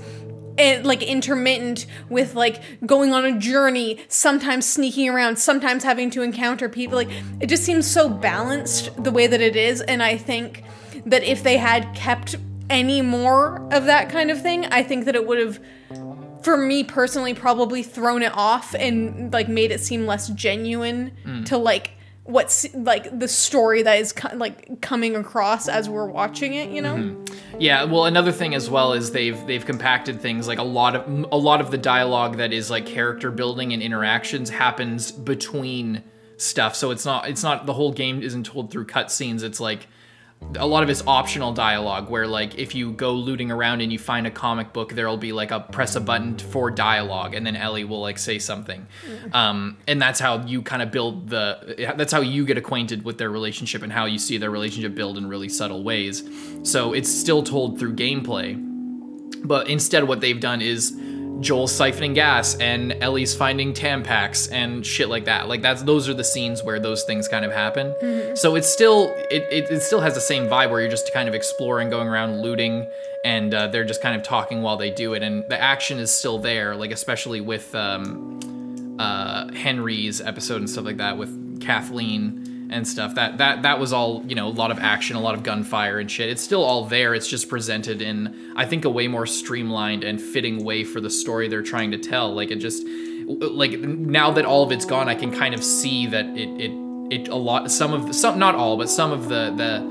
And like intermittent with like going on a journey, sometimes sneaking around, sometimes having to encounter people. Like it just seems so balanced the way that it is. And I think that if they had kept any more of that kind of thing, I think that it would have, for me personally, probably thrown it off and like made it seem less genuine to like what's like the story that is like coming across as we're watching it, you know? Yeah, well, another thing as well is they've compacted things. Like a lot of the dialogue that is like character building and interactions happens between stuff. So it's not the whole game isn't told through cutscenes. It's like a lot of it's optional dialogue where like if you go looting around and you find a comic book, there'll be like a press a button for dialogue and then Ellie will like say something. And that's how you kind of build that's how you get acquainted with their relationship and how you see their relationship build in really subtle ways. So it's still told through gameplay, but instead what they've done is Joel siphoning gas and Ellie's finding Tampax and shit like that. Like those are the scenes where those things kind of happen. So it's still it still has the same vibe where you're just kind of exploring, going around looting, and they're just kind of talking while they do it, and the action is still there. Like especially with Henry's episode and stuff like that with Kathleen and stuff. That was all, you know, a lot of action, a lot of gunfire and shit. It's still all there. It's just presented in, I think, a way more streamlined and fitting way for the story they're trying to tell. Like it just, like now that all of it's gone, I can kind of see that some of the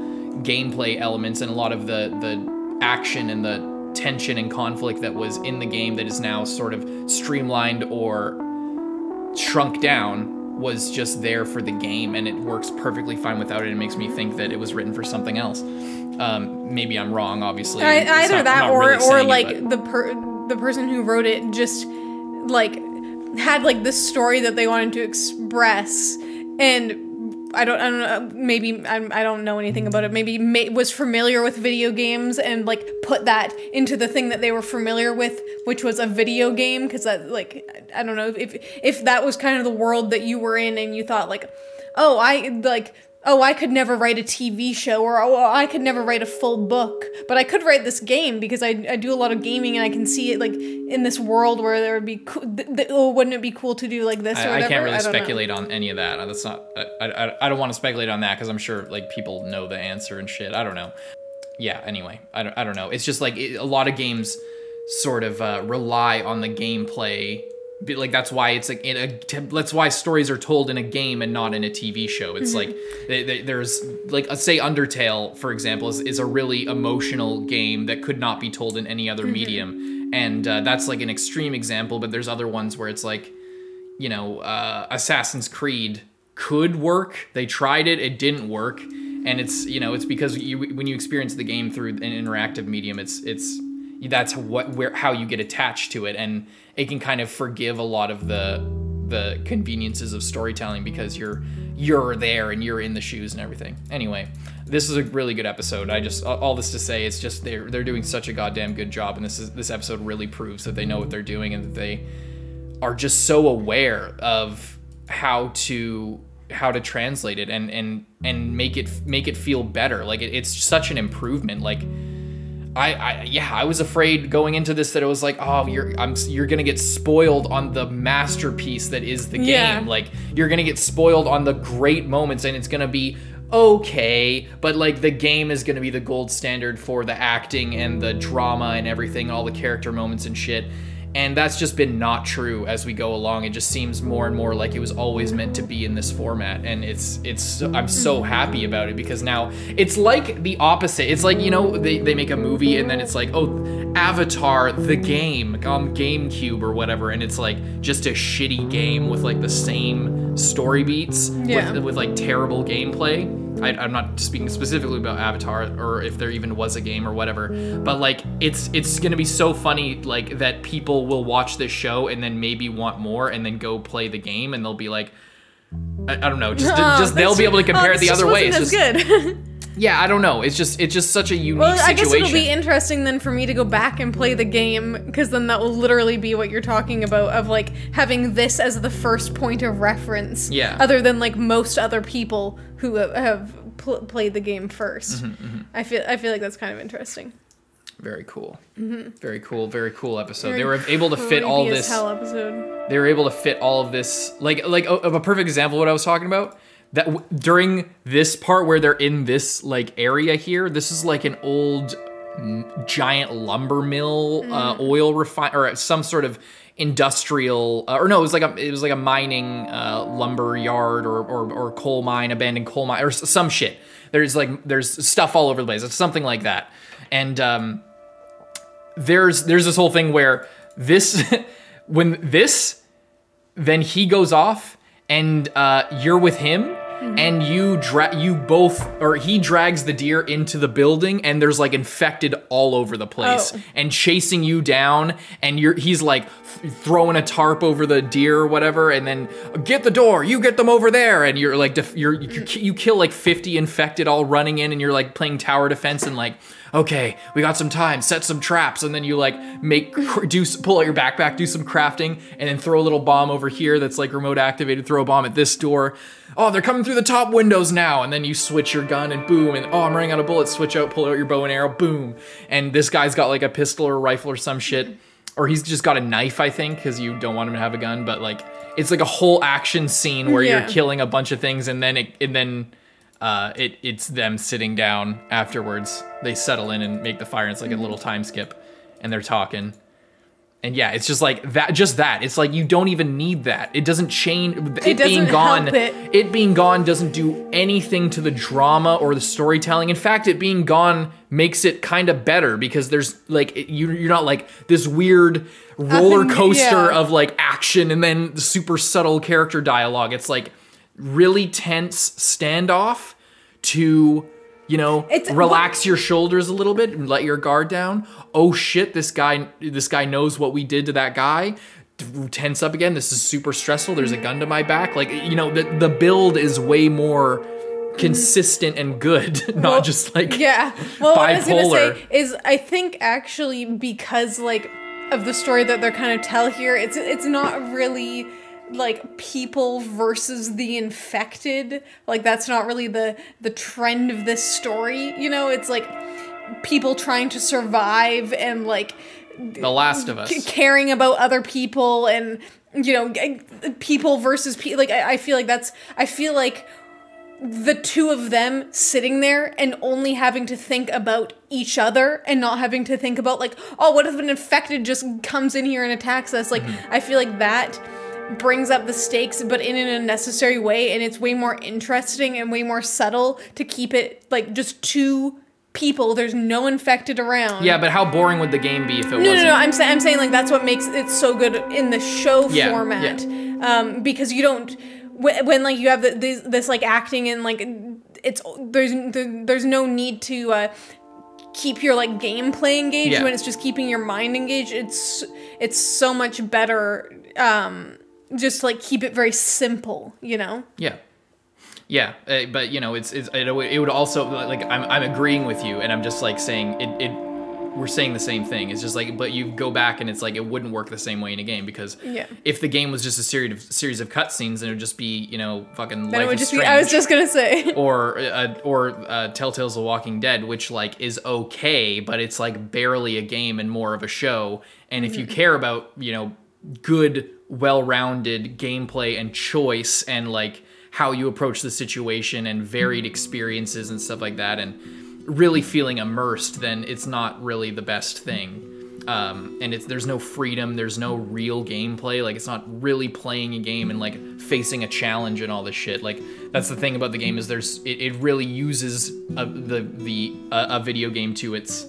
gameplay elements and a lot of the action and the tension and conflict that was in the game that is now sort of streamlined or shrunk down was just there for the game, and it works perfectly fine without it. It makes me think that it was written for something else. Maybe I'm wrong, obviously. Either that or like the person who wrote it just like had like this story that they wanted to express, and I don't know, maybe I don't know anything about it. Maybe was familiar with video games and like put that into the thing that they were familiar with, which was a video game. Because that, like, I don't know if that was kind of the world that you were in, and you thought like, oh, I could never write a TV show, or oh, I could never write a full book, but I could write this game because I do a lot of gaming, and I can see it like in this world where there would be wouldn't it be cool to do like this or whatever? I can't really speculate on any of that. That's not. I don't want to speculate on that because I'm sure like people know the answer and shit. I don't know. Yeah. Anyway, I don't know. It's just like a lot of games sort of rely on the gameplay. Like that's why it's like that's why stories are told in a game and not in a TV show. It's like there's like say Undertale, for example, is a really emotional game that could not be told in any other medium, and that's like an extreme example. But there's other ones where it's like, you know, Assassin's Creed could work. They tried it, it didn't work, and it's, you know, it's because when you experience the game through an interactive medium, that's how you get attached to it, and it can kind of forgive a lot of the conveniences of storytelling because you're there and you're in the shoes and everything. Anyway, this is a really good episode. All this to say, it's just they're doing such a goddamn good job, and this episode really proves that they know what they're doing and that they are just so aware of how to translate it and make it feel better. Like it's such an improvement. Like I was afraid going into this that it was like, oh, you're gonna get spoiled on the masterpiece that is the game. Yeah. Like you're gonna get spoiled on the great moments, and it's gonna be okay, but like the game is gonna be the gold standard for the acting and the drama and everything, all the character moments and shit. And that's just been not true as we go along. It just seems more and more like it was always meant to be in this format. And I'm so happy about it because now it's like the opposite. It's like, you know, they make a movie and then it's like, oh, Avatar, the game on GameCube or whatever. And it's like just a shitty game with like the same story beats with like terrible gameplay. I'm not speaking specifically about Avatar or if there even was a game or whatever, but like it's gonna be so funny like that people will watch this show and then maybe want more and then go play the game and they'll be like, I don't know, just they'll be able to compare it the other way. It's just good. Yeah, I don't know. It's just such a unique situation. I guess it'll be interesting then for me to go back and play the game, because then that will literally be what you're talking about, of like having this as the first point of reference. Yeah. Other than like most other people who have played the game first. I feel like that's kind of interesting. Very cool. Very cool episode. They were able to fit all this. Hell episode. They were able to fit all of this. Like a perfect example of what I was talking about. That during this part where they're in this like area here, this is like an old giant lumber mill, oil refine or some sort of industrial or no, it was like a mining lumber yard or coal mine, abandoned coal mine or some shit. There's stuff all over the place. It's something like that. And there's this whole thing where then he goes off and you're with him. And he drags the deer into the building and there's like infected all over the place and chasing you down, and he's like throwing a tarp over the deer or whatever, and then get the door, you get them over there, and you're like you kill like 50 infected all running in, and you're like playing tower defense and like, okay, we got some time, set some traps, and then you like pull out your backpack, do some crafting, and then throw a little bomb over here that's like remote activated, throw a bomb at this door. Oh, they're coming through the top windows now, and then you switch your gun and boom, and oh, I'm running out of bullets, switch out, pull out your bow and arrow, boom. And this guy's got like a pistol or a rifle or some shit, or he's just got a knife, I think, because you don't want him to have a gun, but like, it's like a whole action scene where you're killing a bunch of things, and then it's them sitting down afterwards. They settle in and make the fire, and it's like a little time skip, and they're talking. And yeah, it's just like that. It's like you don't even need that. It doesn't change. It being gone. It being gone doesn't do anything to the drama or the storytelling. In fact, it being gone makes it kind of better, because there's like you're not like this weird roller coaster of like action and then super subtle character dialogue. It's like really tense standoff to, you know, relax your shoulders a little bit and let your guard down. Oh shit, this guy knows what we did to that guy. tense up again. This is super stressful. There's a gun to my back. Like, you know, the build is way more consistent and good, not just like yeah. Well, what I was gonna bipolar. say is I think actually because like of the story that they're kind of tell here, it's not really like people versus the infected. Like that's not really the trend of this story. You know, it's like people trying to survive and like The Last of Us. caring about other people and you know people versus people. Like I feel like the two of them sitting there and only having to think about each other and not having to think about like, oh, what if an infected just comes in here and attacks us? Like, I feel like that brings up the stakes, but in an unnecessary way, and it's way more interesting and way more subtle to keep it like just two people. There's no infected around. Yeah, but how boring would the game be if it No, wasn't? I'm saying like that's what makes it so good in the show Yeah, format. Because you don't when like you have this like acting and like it's there's no need to keep your like gameplay engaged Yeah. when it's just keeping your mind engaged. It's so much better. Just like keep it very simple, you know. Yeah. Yeah, but you know, it would also like I'm agreeing with you, and I'm just like saying we're saying the same thing. It's just like, but you go back and it's like it wouldn't work the same way in a game because if the game was just a series of cutscenes, then it would just be, you know, fucking Then Life it would is just Strange. be. I was just gonna say. or Telltale's The Walking Dead, which like is okay, but it's like barely a game and more of a show. And if you care about, you know, good, well-rounded gameplay and choice and like how you approach the situation and varied experiences and stuff like that, and really feeling immersed, then it's not really the best thing. And there's no freedom, there's no real gameplay. Like it's not really playing a game and like facing a challenge and all this shit. Like that's the thing about the game is it really uses a video game to its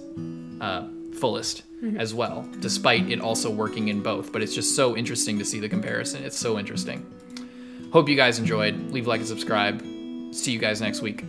fullest as well, despite it also working in both. But it's just so interesting to see the comparison. It's so interesting. Hope you guys enjoyed. Leave a like and subscribe. See you guys next week.